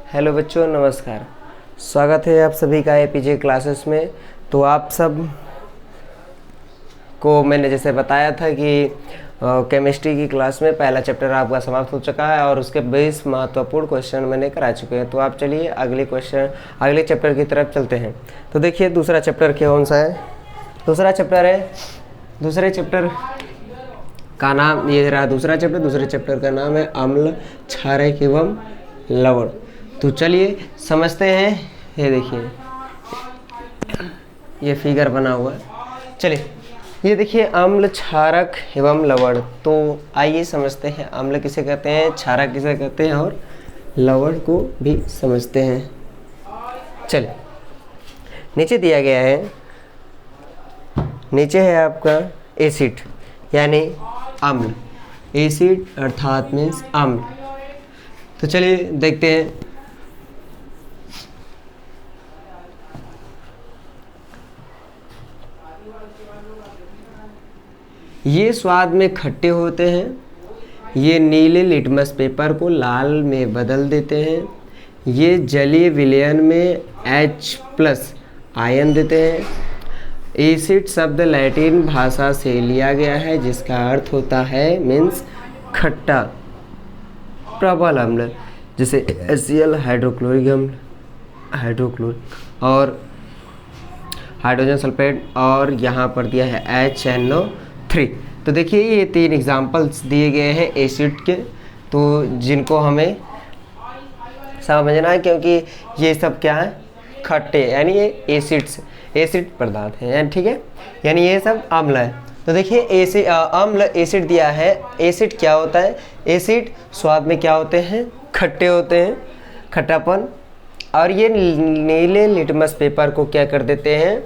Hello बच्चों, नमस्कार। स्वागत है आप सभी का एपीजे क्लासेस में। तो आप सब को मैंने जैसे बताया था कि केमिस्ट्री की क्लास में पहला चैप्टर आपका समाप्त हो चुका है और उसके 20 महत्वपूर्ण क्वेश्चन मैंने करा चुके हैं। तो आप चलिए अगले चैप्टर की तरफ चलते हैं। तो देखिए दूसरा चैप्टर कौन सा है। दूसरे चैप्टर का नाम ये रहा। दूसरे चैप्टर का नाम है अम्ल, क्षारक एवं लवण। तो चलिए समझते हैं। ये देखिए ये फिगर बना हुआ है। चलिए ये देखिए अम्ल, क्षारक एवं लवण। तो आइए समझते हैं अम्ल किसे कहते हैं, क्षारक किसे कहते हैं और लवण को भी समझते हैं। चलिए नीचे दिया गया है, नीचे है आपका एसिड यानी अम्ल। एसिड अर्थात मीन्स अम्ल। तो चलिए देखते हैं। ये स्वाद में खट्टे होते हैं। ये नीले लिटमस पेपर को लाल में बदल देते हैं। ये जलीय विलयन में H+ आयन देते हैं। एसिड शब्द लैटिन भाषा से लिया गया है जिसका अर्थ होता है मीन्स खट्टा। प्रबल अम्ल जैसे HCl, हाइड्रोक्लोरिक अम्ल, और हाइड्रोजन सल्फेट, और यहाँ पर दिया है HNO3। तो देखिए ये 3 एग्जाम्पल्स दिए गए हैं एसिड के, तो जिनको हमें समझना है क्योंकि ये सब क्या है, खट्टे, यानी ये एसिड पदार्थ है, ठीक है, यानी ये सब अम्ल है। तो देखिए अम्ल एसिड दिया है। एसिड क्या होता है, एसिड स्वाद में क्या होते हैं, खट्टे होते हैं, खट्टापन। और ये नीले लिटमस पेपर को क्या कर देते हैं,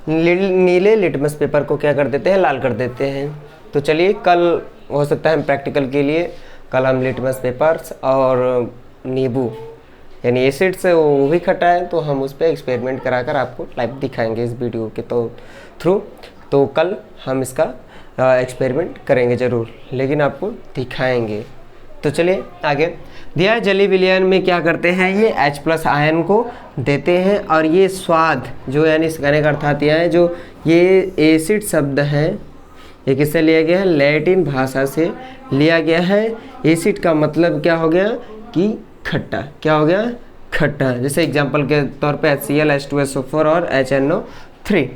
नीले लिटमस पेपर को क्या कर देते हैं, लाल कर देते हैं। तो चलिए कल हो सकता है हम प्रैक्टिकल के लिए कल हम लिटमस पेपर्स और नींबू यानी एसिड से वो भी खट्टा है, तो हम उस पर एक्सपेरिमेंट कराकर आपको लाइव दिखाएंगे इस वीडियो के थ्रू। तो कल हम इसका एक्सपेरिमेंट करेंगे ज़रूर, लेकिन आपको दिखाएंगे। तो चलिए आगे दिया है जलीय विलयन में क्या करते हैं, ये H+ आयन को देते हैं। और ये स्वाद जो यानी कहने का अर्थात यह है, जो ये एसिड शब्द है ये किससे लिया गया है, लैटिन भाषा से लिया गया है। एसिड का मतलब क्या हो गया कि खट्टा, क्या हो गया, खट्टा। जैसे एग्जांपल के तौर पे HCl, H2SO4 और HNO3।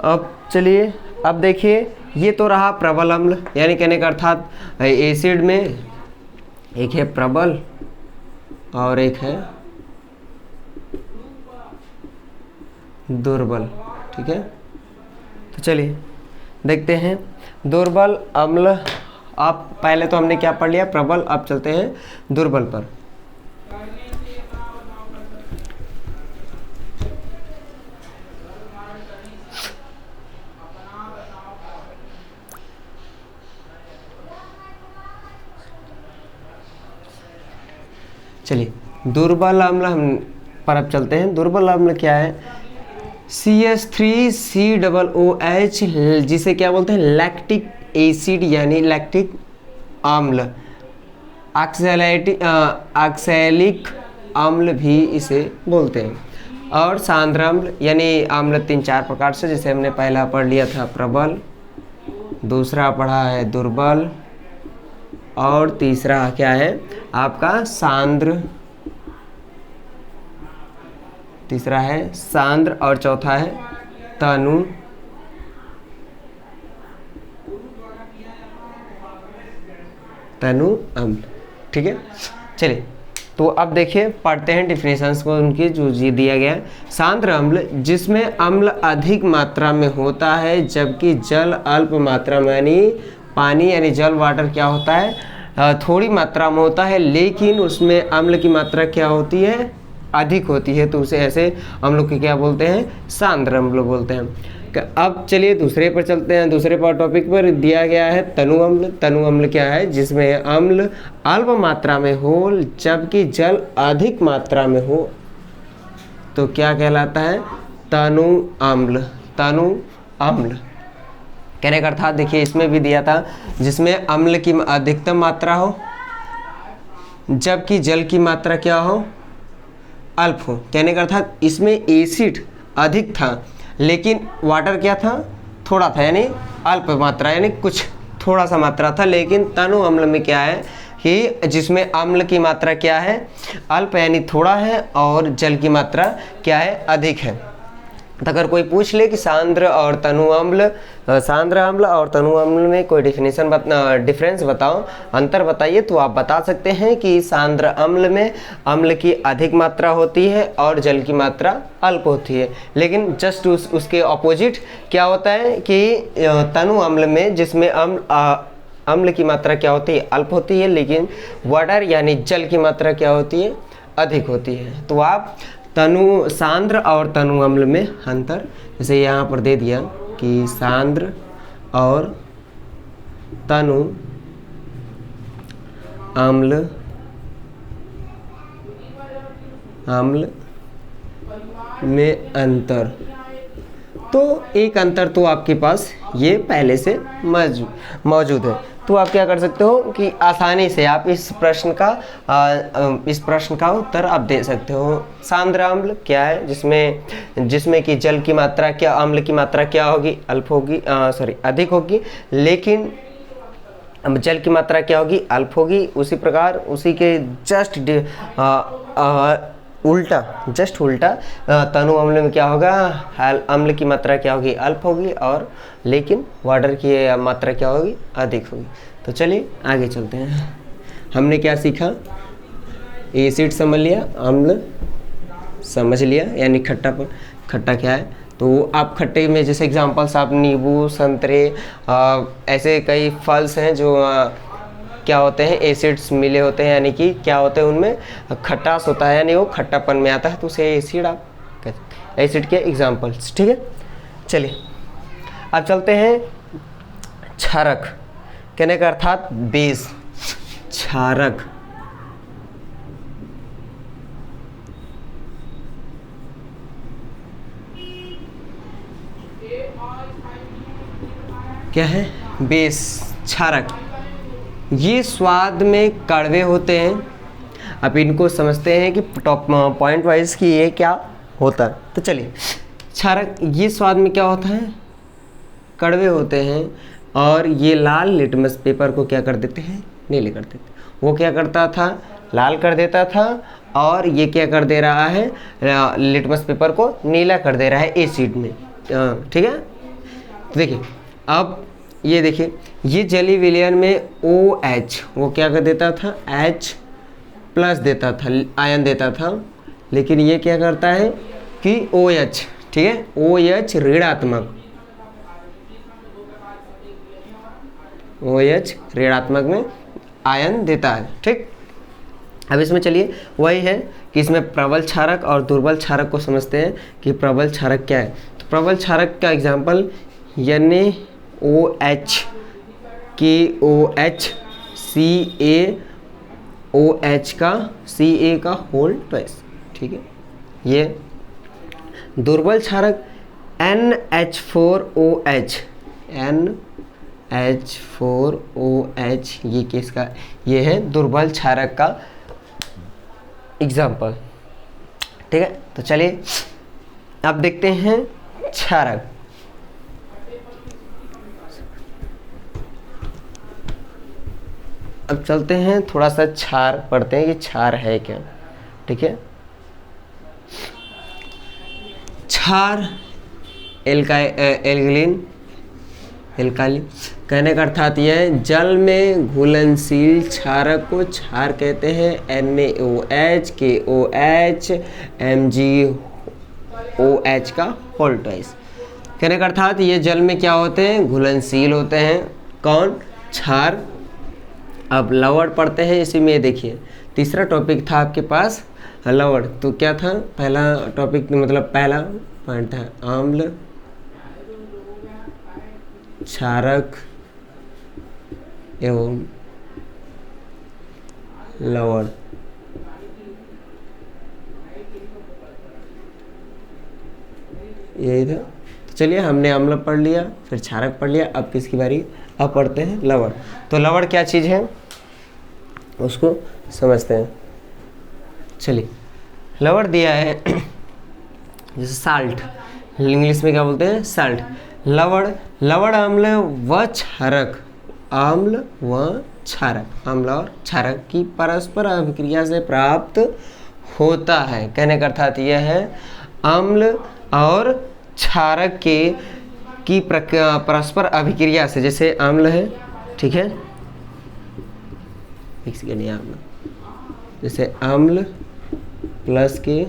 अब चलिए अब देखिए ये तो रहा प्रबल अम्ल, यानी कहने का अर्थात एसिड में एक है प्रबल और एक है दुर्बल, ठीक है। तो चलिए देखते हैं दुर्बल अम्ल। आप पहले तो हमने क्या पढ़ लिया, प्रबल, अब चलते हैं दुर्बल पर। चलिए दुर्बल अम्ल हम पर अब चलते हैं। दुर्बल अम्ल क्या है, CH3COOH, जिसे क्या बोलते हैं, लैक्टिक एसिड यानी लैक्टिक अम्ल। ऑक्सैलिक अम्ल भी इसे बोलते हैं। और सांद्र अम्ल यानी अम्ल 3-4 प्रकार से, जैसे हमने पहला पढ़ लिया था प्रबल, दूसरा पढ़ा है दुर्बल, और तीसरा क्या है आपका सांद्र, तीसरा है सांद्र, और चौथा है तनु अम्ल, ठीक है। चलिए तो अब देखिए पढ़ते हैं डिफिनेशंस को उनकी, जो दिया गया है। सांद्र अम्ल जिसमें अम्ल अधिक मात्रा में होता है जबकि जल अल्प मात्रा में, यानी पानी यानी जल वाटर क्या होता है, थोड़ी मात्रा में होता है, लेकिन उसमें अम्ल की मात्रा क्या होती है, अधिक होती है। तो उसे ऐसे हम लोग क्या बोलते हैं, सांद्र अम्ल बोलते हैं। अब चलिए दूसरे पर चलते हैं। दूसरे पर टॉपिक पर दिया गया है तनु अम्ल। तनु अम्ल क्या है, जिसमें अम्ल अल्प मात्रा में हो जबकि जल अधिक मात्रा में हो, तो क्या कहलाता है, तनु अम्ल। तनु अम्ल कहने का अर्थात देखिए इसमें भी दिया था, जिसमें अम्ल की अधिकतम मात्रा हो जबकि जल की मात्रा क्या हो, अल्प हो। कहने का अर्थात इसमें एसिड अधिक था लेकिन वाटर क्या था, थोड़ा था, यानी अल्प मात्रा, यानी कुछ थोड़ा सा मात्रा था। लेकिन तनु अम्ल में क्या है कि जिसमें अम्ल की मात्रा क्या है, अल्प यानी थोड़ा है, और जल की मात्रा क्या है, अधिक है। तो अगर कोई पूछ ले कि सांद्र और तनु अम्ल, सांद्र अम्ल और तनु अम्ल में कोई डिफरेंस बताओ, अंतर बताइए, तो आप बता सकते हैं कि सांद्र अम्ल में अम्ल की अधिक मात्रा होती है और जल की मात्रा अल्प होती है। लेकिन जस्ट उसके ऑपोजिट क्या होता है कि तनु अम्ल में जिसमें अम्ल की मात्रा क्या होती है, अल्प होती है, लेकिन वाटर यानी जल की मात्रा क्या होती है, अधिक होती है। तो आप तनु सांद्र और तनु अम्ल में अंतर, जैसे यहाँ पर दे दिया कि सांद्र और तनु अम्ल में अंतर, तो एक अंतर तो आपके पास ये पहले से मौजूद है। तो आप क्या कर सकते हो कि आसानी से आप इस प्रश्न का उत्तर आप दे सकते हो। सांद्र अम्ल क्या है, जिसमें कि जल की मात्रा क्या, अम्ल की मात्रा क्या होगी, अल्प होगी, अधिक होगी, लेकिन जल की मात्रा क्या होगी, अल्प होगी। उसी प्रकार उसी के जस्ट उल्टा तनु अम्ल में क्या होगा, अम्ल की मात्रा क्या होगी, अल्प होगी, और लेकिन वाटर की मात्रा क्या होगी, अधिक होगी। तो चलिए आगे चलते हैं। हमने क्या सीखा, एसिड समझ लिया, अम्ल समझ लिया, यानी खट्टा क्या है। तो आप खट्टे में जैसे एग्जांपल्स आप नींबू, संतरे, ऐसे कई फल्स हैं जो क्या होते हैं, एसिड्स मिले होते हैं, यानी कि क्या होते हैं, उनमें खटास होता है, यानी वो खट्टापन में आता है, तो उसे एसिड आप कहते हैं, एसिड के एग्जांपल्स। ठीक है, चलिए अब चलते हैं क्षारक, कहने का अर्थात बेस। क्षारक क्या है, बेस, क्षारक। ये स्वाद में कड़वे होते हैं। अब इनको समझते हैं कि टॉप पॉइंट वाइज कि ये क्या होता है। तो चलिए, क्षारक ये स्वाद में क्या होता है, कड़वे होते हैं, और ये लाल लिटमस पेपर को क्या कर देते हैं, नीले कर देते हैं। वो क्या करता था, लाल कर देता था, और ये क्या कर दे रहा है, लिटमस पेपर को नीला कर दे रहा है एसिड में। ठीक है, तो देखिए अब ये देखिए, ये जली विलयन में OH वो क्या कर देता था, H प्लस देता था, आयन देता था, लेकिन ये क्या करता है कि OH, ठीक है, OH ऋणात्मक में आयन देता है। ठीक, अब इसमें चलिए वही है कि इसमें प्रबल क्षारक और दुर्बल क्षारक को समझते हैं कि प्रबल क्षारक क्या है। तो प्रबल क्षारक का एग्जाम्पल NaOH, KOH, CaOH का Ca का होल ट्वाइस। ठीक है, ये दुर्बल क्षारक NH4OH, ये किसका, ये है दुर्बल क्षारक का एग्जाम्पल। ठीक है, तो चलिए अब देखते हैं क्षारक। अब चलते हैं थोड़ा सा क्षार पढ़ते हैं, ये क्षार है क्या। ठीक है, क्षार एल्कालिन, कहने का अर्थात यह है जल में घुलनशील क्षारक को क्षार कहते हैं। NaOH, KOH, MgOH का होल ट्वाइस। कहने का अर्थात ये जल में क्या होते हैं, घुलनशील होते हैं। कौन, क्षार। अब लवण पढ़ते हैं, इसी में देखिए तीसरा टॉपिक था आपके पास लवण। तो क्या था पहला टॉपिक, मतलब पहला पॉइंट था आम्ल, क्षारक एवं लवण। यही था। तो चलिए हमने अम्ल पढ़ लिया, फिर क्षारक पढ़ लिया, अब किसकी बारी, अब पढ़ते हैं लवण। तो लवण क्या चीज़ है, उसको समझते हैं। चलिए, लवण दिया है जैसे साल्ट, इंग्लिश में क्या बोलते हैं, साल्ट। लवण, लवण अम्ल व क्षारक, अम्ल व क्षारक, अम्ल और क्षारक की परस्पर अभिक्रिया से प्राप्त होता है। कहने का अर्थात यह है अम्ल और क्षारक की परस्पर अभिक्रिया से, जैसे अम्ल है, ठीक है, एक सेकेंड यहाँ, जैसे अम्ल प्लस के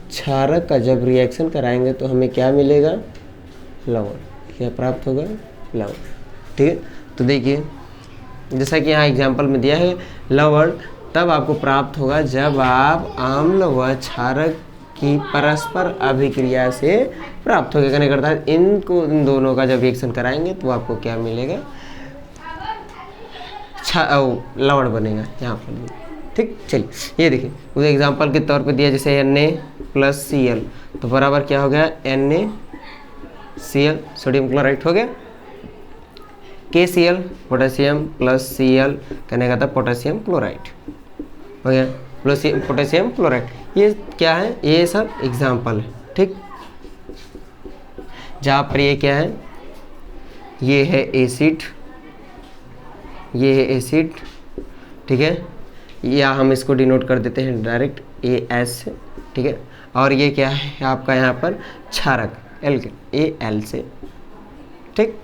क्षारक का जब रिएक्शन कराएंगे तो हमें क्या मिलेगा, लवण, क्या प्राप्त होगा, लवण। ठीक है, तो देखिए जैसा कि यहाँ एग्जाम्पल में दिया है, लवण तब आपको प्राप्त होगा जब आप अम्ल व क्षारक की परस्पर अभिक्रिया से प्राप्त होगा। कहने का अर्थात इन दोनों का जब रिएक्शन कराएंगे तो आपको क्या मिलेगा, लवण बनेगा यहाँ पर। ठीक, चलिए ये देखिए उस एग्जांपल के तौर पे दिया, जैसे Na प्लस Cl, तो बराबर क्या हो गया, NaCl सोडियम क्लोराइड हो गया, KCl पोटेशियम प्लस Cl, कहने का था पोटेशियम क्लोराइड हो गया, पोटेशियम क्लोराइड। ये क्या है, ये सब एग्जाम्पल है। ठीक, जहाँ पर ये क्या है, ये है एसिड, ये है एसिड, ठीक है, या हम इसको डिनोट कर देते हैं डायरेक्ट AS से, ठीक है, और ये क्या है आपका यहाँ पर क्षारक AL से। ठीक,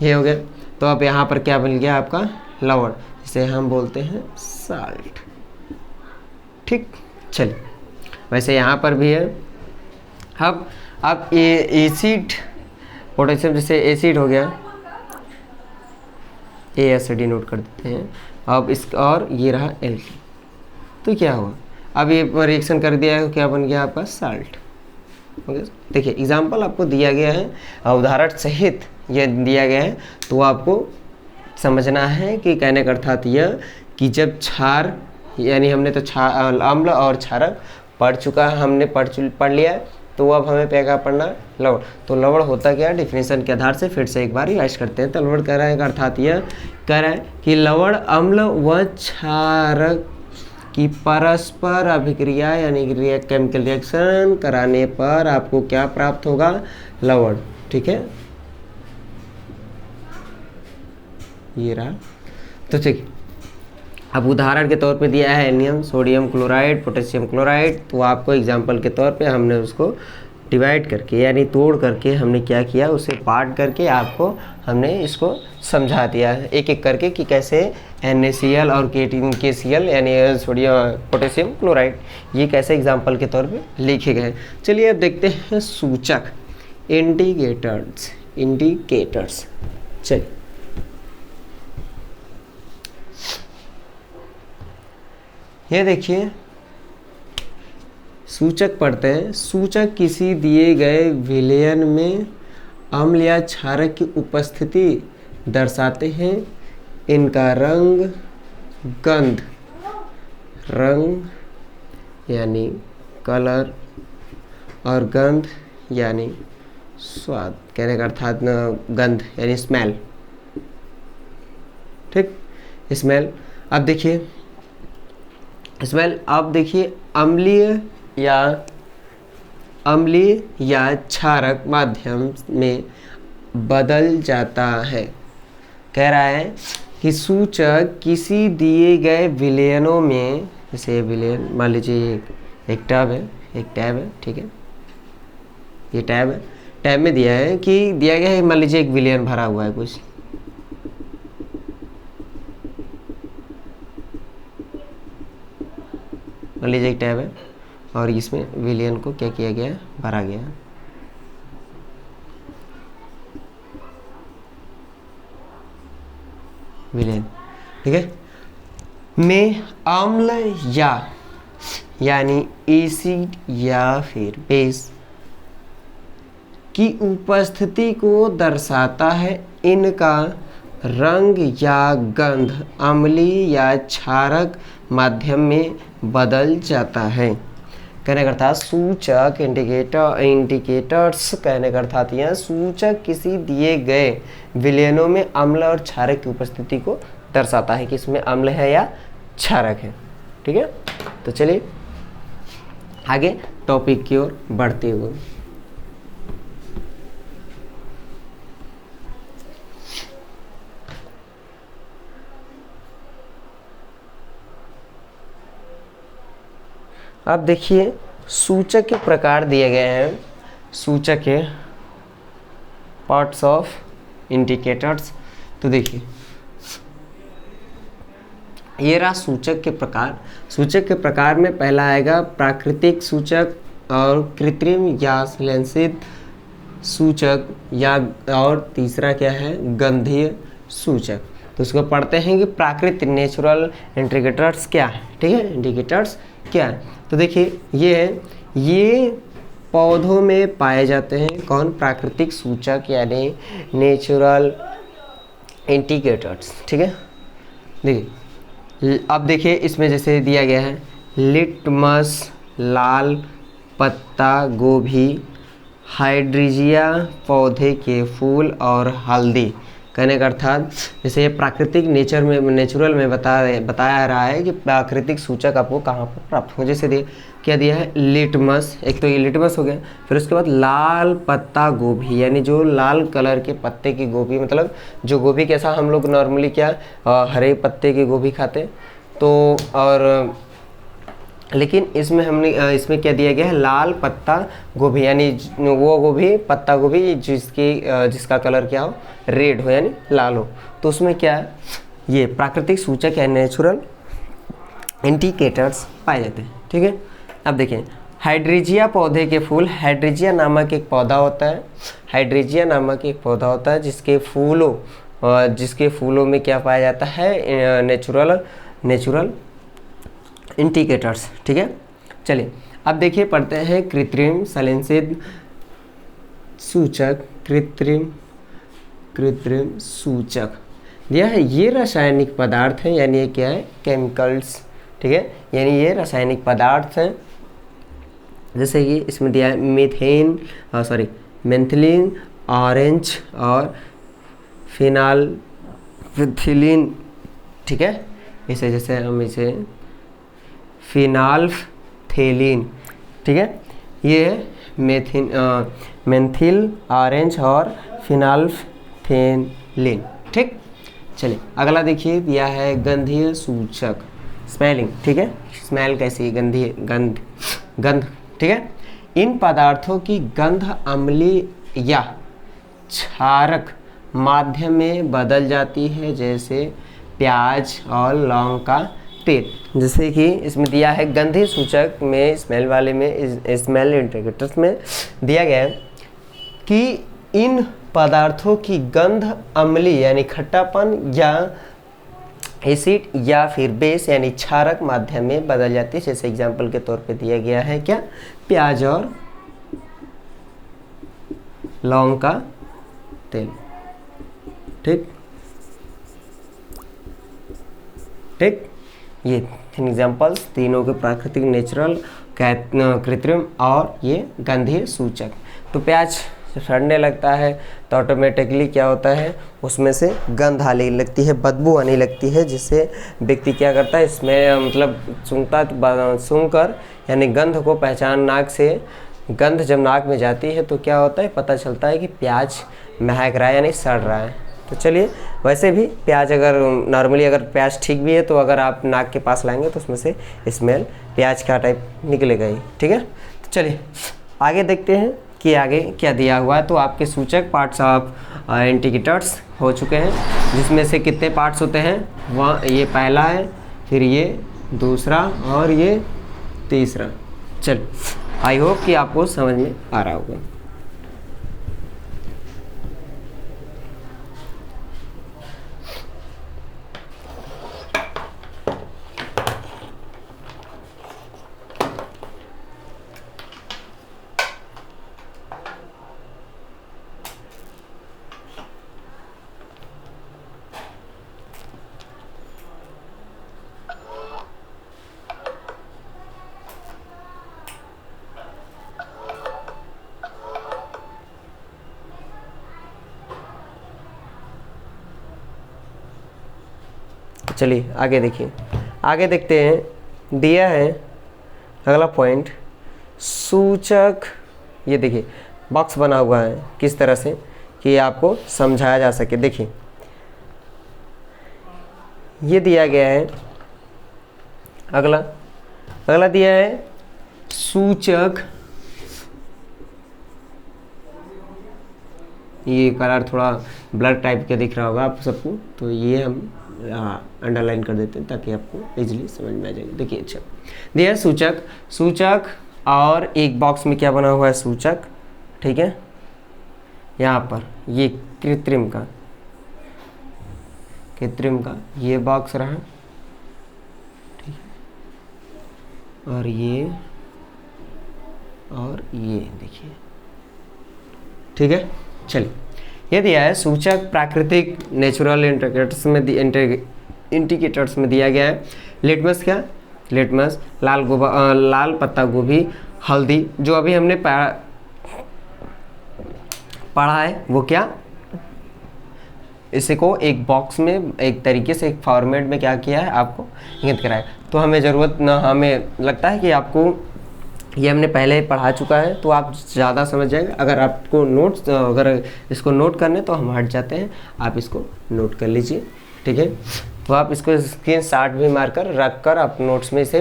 ये हो गया। तो अब यहाँ पर क्या बन गया आपका, लवण, जिसे हम बोलते हैं साल्ट। ठीक, चलिए वैसे यहाँ पर भी है। अब ये एसिड पोटेशियम, जैसे एसिड हो गया, AS से डिनोट कर देते हैं। अब इस और ये रहा L, तो क्या हुआ, अब ये रिएक्शन कर दिया है, क्या बन गया आपका साल्ट। ओके, देखिए एग्जाम्पल आपको दिया गया है, उदाहरण सहित ये दिया गया है, तो आपको समझना है कि कहने का अर्थात यह कि जब क्षार, यानी हमने तो अम्ल और क्षारक पढ़ चुका है, हमने पढ़ लिया है, तो अब हमें क्या पढ़ना, लवण। तो लवण होता क्या है, डिफिनेशन के आधार से फिर से एक बार रिवाइज करते हैं। तो लवण कह रहा है अर्थात यह कह रहा है कि लवण अम्ल व क्षारक की परस्पर अभिक्रिया यानी केमिकल रिएक्शन कराने पर आपको क्या प्राप्त होगा, लवण। ठीक है, ये रहा। तो ठीक, अब उदाहरण के तौर पे दिया है aluminium, sodium chloride, potassium chloride, तो आपको एग्जांपल के तौर पे हमने उसको डिवाइड करके यानी तोड़ करके हमने क्या किया, उसे पार्ट करके आपको हमने इसको समझा दिया है एक एक करके कि कैसे NaCl और KCl यानी सोडियम पोटेशियम क्लोराइड ये कैसे एग्जांपल के तौर पे लिखे गए। चलिए अब देखते हैं सूचक, इंडिकेटर्स। चलिए ये देखिए सूचक पढ़ते हैं। सूचक किसी दिए गए विलयन में अम्ल या क्षारक की उपस्थिति दर्शाते हैं। इनका रंग, गंध, रंग यानी कलर और गंध यानी स्वाद, कहने का अर्थात गंध यानी स्मेल। ठीक, स्मेल। अब देखिए स्मेल, आप देखिए अम्लीय या क्षारक माध्यम में बदल जाता है। कह रहा है कि सूचक किसी दिए गए विलयनों में, जैसे विलयन मान लीजिए एक टैब है, ठीक है, ये टैब है, टैब में दिया है कि दिया गया है मान लीजिए एक विलयन भरा हुआ है कुछ, मान लीजिए एक टैब है और इसमें विलयन को क्या किया गया है, भरा गया है। विलयन, ठीक है, में अम्ल यानी एसिड या फिर बेस की उपस्थिति को दर्शाता है। इनका रंग या गंध अम्लीय या क्षारक माध्यम में बदल जाता है। कहने का अर्थात सूचक, इंडिकेटर्स कहने का अर्थात यह सूचक किसी दिए गए विलयनों में अम्ल और क्षारक की उपस्थिति को दर्शाता है कि इसमें अम्ल है या क्षारक है। ठीक है, तो चलिए आगे टॉपिक की ओर बढ़ते हुए। अब देखिए सूचक के प्रकार दिए गए हैं, सूचक के पार्ट्स ऑफ इंडिकेटर्स। तो देखिए ये रहा सूचक के प्रकार। सूचक के प्रकार में पहला आएगा प्राकृतिक सूचक और कृत्रिम या संश्लेषित सूचक, या और तीसरा क्या है, गंधीय सूचक। तो उसको पढ़ते हैं कि प्राकृतिक नेचुरल इंडिकेटर्स क्या है। ठीक है, इंडिकेटर्स क्या है, तो देखिए ये पौधों में पाए जाते हैं। कौन, प्राकृतिक सूचक यानी नेचुरल इंडिकेटर्स। ठीक है, देखिए अब देखिए इसमें जैसे दिया गया है लिटमस, लाल पत्ता गोभी, हाइड्रीजिया पौधे के फूल और हल्दी। कहने का अर्थात जैसे ये प्राकृतिक नेचुरल में बताया रहा है कि प्राकृतिक सूचक आपको कहाँ पर प्राप्त हो। जैसे क्या दिया है, लिटमस, एक तो ये लिटमस हो गया, फिर उसके बाद लाल पत्ता गोभी, यानी जो लाल कलर के पत्ते की गोभी, मतलब जो गोभी कैसा हम लोग नॉर्मली क्या हरे पत्ते की गोभी खाते, तो और लेकिन इसमें क्या दिया गया है, लाल पत्ता गोभी, यानी वो गोभी, पत्ता गोभी जिसका कलर क्या हो, रेड हो यानी लाल हो। तो उसमें क्या है, ये प्राकृतिक सूचक या नेचुरल इंडिकेटर्स पाए जाते हैं। ठीक है, अब देखिए हाइड्रीजिया पौधे के फूल। हाइड्रीजिया नामक एक पौधा होता है, हाइड्रीजिया नामक एक पौधा होता है जिसके फूलों में क्या पाया जाता है, नेचुरल इंडिकेटर्स। ठीक है, चलिए अब देखिए पढ़ते हैं कृत्रिम संश्लेषित सूचक। कृत्रिम सूचक दिया है, ये रासायनिक पदार्थ हैं, यानी ये क्या है, केमिकल्स। ठीक है, यानी ये रासायनिक पदार्थ हैं। जैसे कि इसमें दिया है मेथिलीन, ऑरेंज और फिनाल्फिथिलीन। ठीक है, इसे जैसे हम इसे फिनाल्फथेलीन। ठीक है, ये मेथिल, ऑरेंज और फिनाल्फथेलीन। ठीक, चलिए अगला देखिए दिया है गंधीय सूचक, स्मेलिंग। ठीक है, स्मेल कैसी, गंधीय, गंध। ठीक है, इन पदार्थों की गंध अम्लीय या क्षारक माध्यम में बदल जाती है, जैसे प्याज और लौंग का तेल। जैसे कि इसमें दिया है गंधीय सूचक में, स्मेल वाले में, स्मेल इंडिकेटर्स में दिया गया है कि इन पदार्थों की गंध अम्लीय यानी खट्टापन या एसिड या फिर बेस यानी क्षारक माध्यम में बदल जाती है। जैसे एग्जाम्पल के तौर पे दिया गया है क्या, प्याज और लौंग का तेल। ठीक, ये तीन एग्जाम्पल्स, तीनों के प्राकृतिक, नेचुरल, कृत्रिम और ये गंधीय सूचक। तो प्याज जब सड़ने लगता है तो ऑटोमेटिकली क्या होता है, उसमें से गंध आने लगती है, बदबू आने लगती है, जिससे व्यक्ति क्या करता है, इसमें मतलब सूंघकर यानी गंध को पहचान, नाक से गंध जब नाक में जाती है तो क्या होता है, पता चलता है कि प्याज महक रहा है यानी सड़ रहा है। तो चलिए वैसे भी प्याज अगर नॉर्मली अगर प्याज ठीक भी है तो अगर आप नाक के पास लाएंगे तो उसमें से स्मेल प्याज का टाइप निकलेगा ही। ठीक है, तो चलिए आगे देखते हैं कि आगे क्या दिया हुआ है। तो आपके सूचक पार्ट्स ऑफ इंडिकेटर्स हो चुके हैं, जिसमें से कितने पार्ट्स होते हैं, वह ये पहला है, फिर ये दूसरा और ये तीसरा। चल आई होप कि आपको समझ में आ रहा होगा। चलिए आगे देखिए, आगे देखते हैं, दिया है अगला पॉइंट सूचक। ये देखिए बॉक्स बना हुआ है किस तरह से कि आपको समझाया जा सके। देखिए ये दिया गया है, अगला दिया है सूचक। ये कलर थोड़ा ब्लर टाइप का दिख रहा होगा आप सबको, तो ये हम अंडरलाइन कर देते हैं ताकि आपको इजीली समझ में आ जाएगी। देखिए अच्छा दिया है सूचक और एक बॉक्स में क्या बना हुआ है सूचक, ठीक है। यहाँ पर ये कृत्रिम का ये बॉक्स रहा, ठीक है, और ये देखिए, ठीक है। चलिए ये दिया है सूचक प्राकृतिक नेचुरल इंडिकेटर्स में दिया गया है लिटमस लाल पत्ता गोभी, हल्दी, जो अभी हमने पढ़ा है वो क्या, इसी को एक बॉक्स में एक तरीके से एक फॉर्मेट में क्या किया है आपको इंगित कराया। तो हमें ज़रूरत ना, हमें लगता है कि आपको ये हमने पहले ही पढ़ा चुका है तो आप ज़्यादा समझ जाएंगे। अगर आपको नोट्स अगर इसको नोट करने तो हम हट जाते हैं, आप इसको नोट कर लीजिए, ठीक है। तो आप इसको स्क्रीनशॉट भी मारकर रख कर आप नोट्स में इसे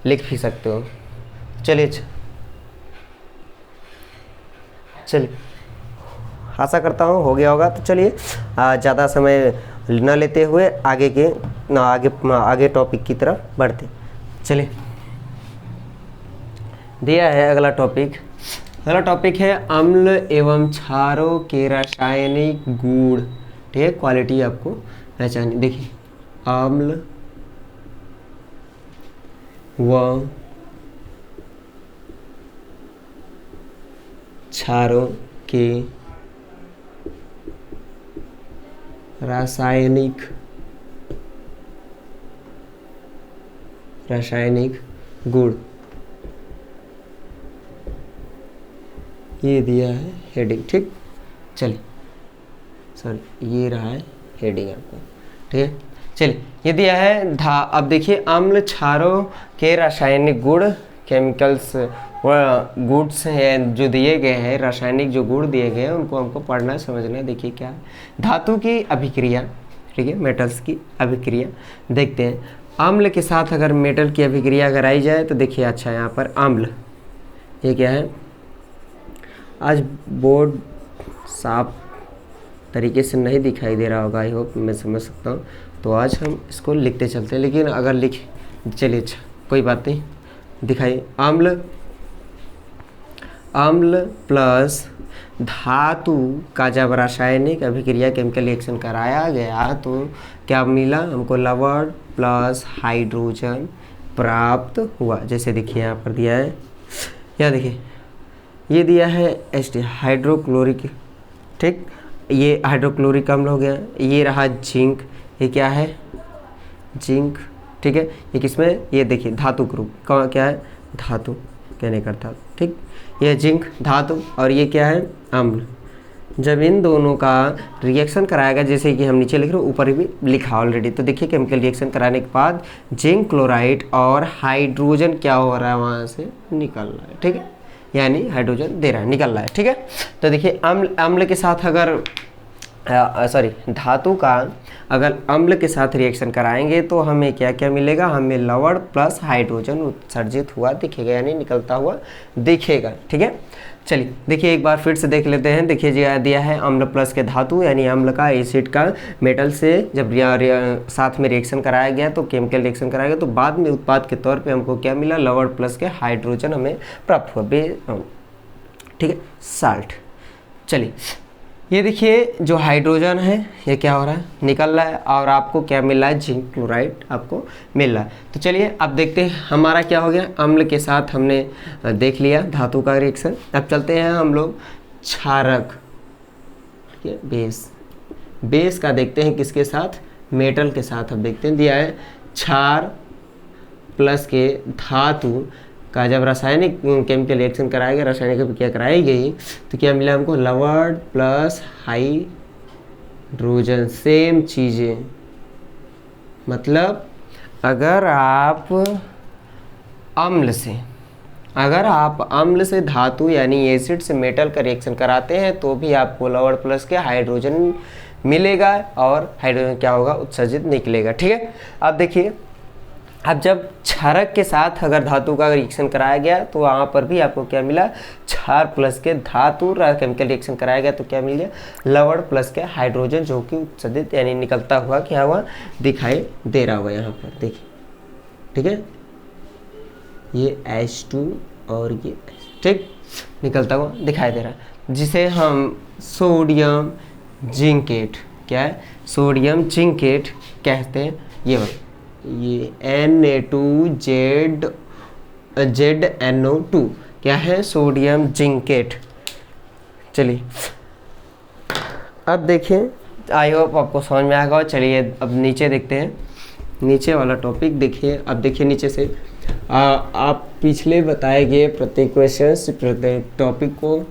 लिख भी सकते हो। चलिए आशा करता हूँ हो गया होगा। तो चलिए ज़्यादा समय न लेते हुए आगे टॉपिक की तरफ बढ़ते। चलिए दिया है अगला टॉपिक है अम्ल एवं क्षारों के रासायनिक गुण, ठीक है। क्वालिटी आपको पहचानी। देखिए अम्ल व क्षारों के रासायनिक गुण, ये दिया है हेडिंग, ठीक। चलिए सॉरी ये रहा है हेडिंग आपका, ठीक है। चलिए ये दिया है अब देखिए अम्ल क्षारों के रासायनिक गुण, केमिकल्स व गुड्स हैं जो दिए गए हैं, रासायनिक जो गुण दिए गए हैं उनको हमको पढ़ना समझना है। देखिए क्या है, धातु की अभिक्रिया, ठीक है, मेटल्स की अभिक्रिया देखते हैं। अम्ल के साथ अगर मेटल की अभिक्रिया अगर आई जाए तो देखिए अच्छा यहाँ पर अम्ल, ये क्या है, आज बोर्ड साफ तरीके से नहीं दिखाई दे रहा होगा, आई होप मैं समझ सकता हूँ। तो आज हम इसको लिखते चलते हैं, लेकिन अगर चलिए अच्छा कोई बात नहीं, दिखाइए। अम्ल प्लस धातु का जब रासायनिक अभिक्रिया केमिकल रिएक्शन कराया गया तो क्या मिला हमको, लवण प्लस हाइड्रोजन प्राप्त हुआ। जैसे देखिए यहाँ पर दिया है, यहाँ देखिए ये दिया है H हाइड्रोक्लोरिक, ठीक, ये हाइड्रोक्लोरिक अम्ल हो गया। ये रहा जिंक, ये क्या है जिंक, ठीक है। ये किसमें, ये देखिए धातु ग्रुप क्या है, धातु कहने का था, ठीक। ये जिंक धातु और ये क्या है अम्ल। जब इन दोनों का रिएक्शन कराएगा, जैसे कि हम नीचे लिख रहे हैं ऊपर भी लिखा ऑलरेडी, तो देखिए केमिकल रिएक्शन कराने के बाद जिंक क्लोराइड और हाइड्रोजन क्या हो रहा है वहाँ से निकल रहा है, ठीक है, यानी हाइड्रोजन दे रहा है, निकल रहा है, ठीक है। तो देखिए अम्ल के साथ अगर धातु का अगर अम्ल के साथ रिएक्शन कराएंगे तो हमें क्या क्या मिलेगा, हमें लवण प्लस हाइड्रोजन उत्सर्जित हुआ दिखेगा, यानी निकलता हुआ दिखेगा, ठीक है। चलिए देखिए एक बार फिर से देख लेते हैं। देखिए दिया है अम्ल प्लस के धातु, यानी अम्ल का एसिड का मेटल से जब साथ में रिएक्शन कराया गया तो केमिकल रिएक्शन कराया गया तो बाद में उत्पाद के तौर पे हमको क्या मिला, लवण प्लस के हाइड्रोजन हमें प्राप्त हुआ, ठीक है, साल्ट। चलिए ये देखिए जो हाइड्रोजन है ये क्या हो रहा है, निकल रहा है, और आपको क्या मिल रहा है, जिंक क्लोराइड आपको मिल रहा है। तो चलिए अब देखते हैं हमारा क्या हो गया, अम्ल के साथ हमने देख लिया धातु का रिएक्शन। अब चलते हैं हम लोग क्षारक, ठीक है, बेस का देखते हैं किसके साथ, मेटल के साथ। अब देखते हैं दिया है क्षार प्लस के धातु का जब रासायनिक केमिकल रिएक्शन कराया गया, रासायनिक अभिक्रिया कराई गई तो क्या मिला हमको, लवण प्लस हाइड्रोजन, सेम चीज़ें, मतलब अगर आप अम्ल से धातु यानी एसिड से मेटल का रिएक्शन कराते हैं तो भी आपको लवण प्लस के हाइड्रोजन मिलेगा और हाइड्रोजन क्या होगा, उत्सर्जित निकलेगा। ठीक है, अब देखिए, अब जब क्षारक के साथ अगर धातु का रिएक्शन कराया गया तो वहाँ पर भी आपको क्या मिला, क्षार प्लस के धातु केमिकल रिएक्शन कराया गया तो क्या मिल गया, लवण प्लस के हाइड्रोजन, जो कि उत्सर्जित यानी निकलता हुआ क्या हुआ, दिखाई दे रहा होगा यहाँ पर, देखिए। ठीक है, ये H2 और ये ठीक निकलता हुआ दिखाई दे रहा है, जिसे हम सोडियम जिंकेट, क्या है, सोडियम जिंकेट कहते हैं। ये Na2ZNO2 क्या है, सोडियम जिंकेट। चलिए अब देखिए, आई होप आपको समझ में आएगा। चलिए अब नीचे देखते हैं, नीचे वाला टॉपिक देखिए। अब देखिए नीचे से आप पिछले बताए गए प्रत्येक क्वेश्चन, प्रत्येक टॉपिक को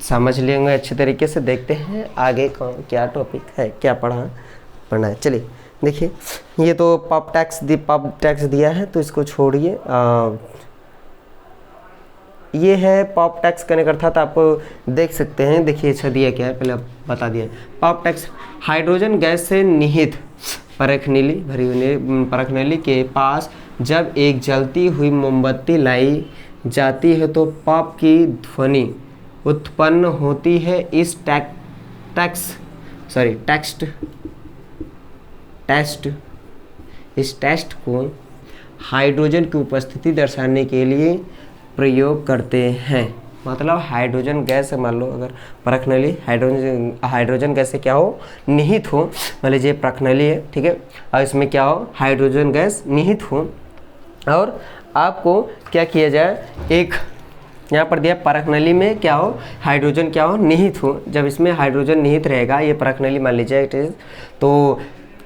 समझ लेंगे अच्छे तरीके से। देखते हैं आगे क्या टॉपिक है, क्या पढ़ना है। चलिए देखिए, ये तो पब टैक्स दिया है तो इसको छोड़िए। ये है पब टैक्स करने का अर्थात आप देख सकते हैं। देखिए अच्छा दिया क्या है, पहले आप बता दिया। पब टैक्स, हाइड्रोजन गैस से निहित परखनली के पास जब एक जलती हुई मोमबत्ती लाई जाती है तो पॉप की ध्वनि उत्पन्न होती है। इस टेस्ट को हाइड्रोजन की उपस्थिति दर्शाने के लिए प्रयोग करते हैं। मतलब हाइड्रोजन गैस, मान लो अगर परखनली हाइड्रोजन गैस से क्या हो, निहित हो, मान लीजिए परखनली है, ठीक है, और इसमें क्या हो, हाइड्रोजन गैस निहित हो, और आपको क्या किया जाए, एक यहाँ पर दिया परखनली में क्या हो, हाइड्रोजन क्या हो, निहित हो। जब इसमें हाइड्रोजन निहित रहेगा, ये परखनली मान लीजिए इट इज, तो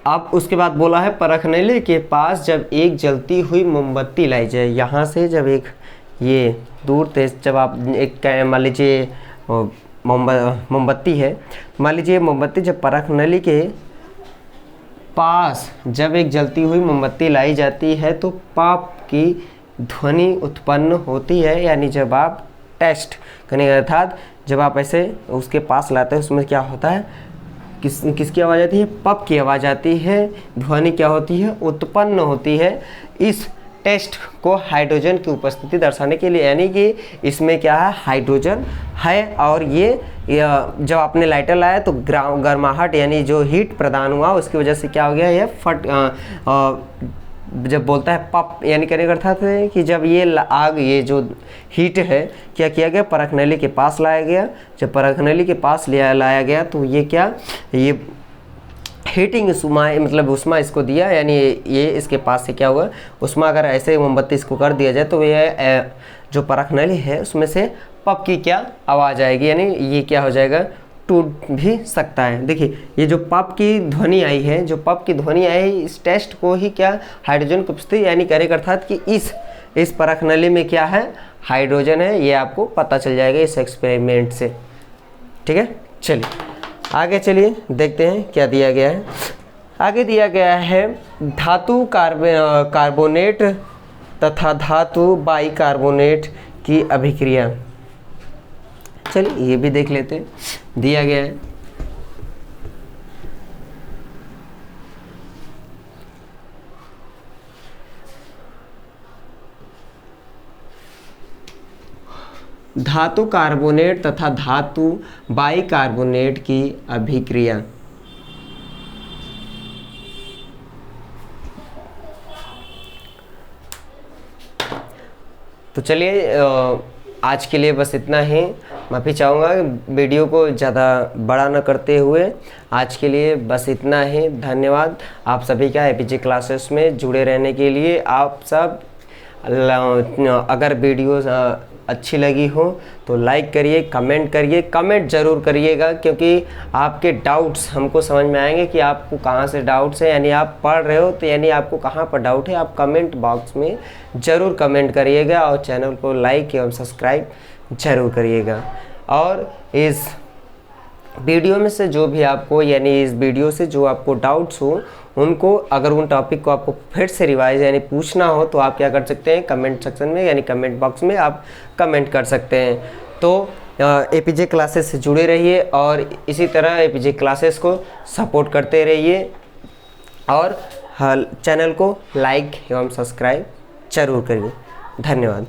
आप उसके बाद बोला है परखनली के पास जब एक जलती हुई मोमबत्ती लाई जाए। यहाँ से जब एक ये दूर तेज, जब आप एक मान लीजिए मोमबत्ती है, मान लीजिए मोमबत्ती जब परखनली के पास जब एक जलती हुई मोमबत्ती लाई जाती है तो पाप की ध्वनि उत्पन्न होती है। यानी जब आप टेस्ट करने अर्थात जब आप ऐसे उसके पास लाते हैं, उसमें क्या होता है, किसकी आवाज़ आती है, पप की आवाज़ आती है, ध्वनि क्या होती है, उत्पन्न होती है। इस टेस्ट को हाइड्रोजन की उपस्थिति दर्शाने के लिए, यानी कि इसमें क्या है, हाइड्रोजन है, और ये जब आपने लाइटर लाया तो गर्माहट यानी जो हीट प्रदान हुआ उसकी वजह से क्या हो गया, ये जब बोलता है पप, यानी कहने का अर्थात है कि जब ये आग, ये जो हीट है, क्या किया गया, परखनली के पास लाया गया। जब परखनली के पास लाया गया तो ये क्या, ये हीटिंग उष्मा, मतलब उष्मा इसको दिया, यानी ये इसके पास से क्या हुआ, उष्मा अगर ऐसे मोमबत्ती इसको कर दिया जाए तो ये जो परखनली है उसमें से पप की क्या आवाज़ आएगी, यानी ये क्या हो जाएगा, टूट भी सकता है। देखिए ये जो पप की ध्वनि आई है, जो पप की ध्वनि आई, इस टेस्ट को ही क्या, हाइड्रोजन की उपस्थिति, यानी कहने का अर्थात कि इस परखनली में क्या है, हाइड्रोजन है, ये आपको पता चल जाएगा इस एक्सपेरिमेंट से। ठीक है, चलिए आगे चलिए देखते हैं क्या दिया गया है। आगे दिया गया है धातु कार्बोनेट तथा धातु बाइकार्बोनेट की अभिक्रिया। चलिए ये भी देख लेते हैं, दिया गया है। धातु कार्बोनेट तथा धातु बाइकार्बोनेट की अभिक्रिया। तो चलिए आज के लिए बस इतना ही। माफ़ी चाहूँगा वीडियो को ज़्यादा बड़ा न करते हुए, आज के लिए बस इतना ही। धन्यवाद आप सभी का एपीजे क्लासेस में जुड़े रहने के लिए। आप सब अगर वीडियो अच्छी लगी हो तो लाइक करिए, कमेंट करिए, कमेंट ज़रूर करिएगा, क्योंकि आपके डाउट्स हमको समझ में आएंगे कि आपको कहाँ से डाउट्स है, यानी आप पढ़ रहे हो तो यानी आपको कहाँ पर डाउट है, आप कमेंट बॉक्स में ज़रूर कमेंट करिएगा, और चैनल को लाइक एवं सब्सक्राइब ज़रूर करिएगा। और इस वीडियो में से जो भी आपको, यानी इस वीडियो से जो आपको डाउट्स हो उनको अगर उन टॉपिक को आपको फिर से रिवाइज यानी पूछना हो तो आप क्या कर सकते हैं, कमेंट सेक्शन में यानी कमेंट बॉक्स में आप कमेंट कर सकते हैं। तो एपीजे क्लासेस से जुड़े रहिए और इसी तरह एपीजे क्लासेस को सपोर्ट करते रहिए और चैनल को लाइक एवं सब्सक्राइब जरूर करिए। धन्यवाद।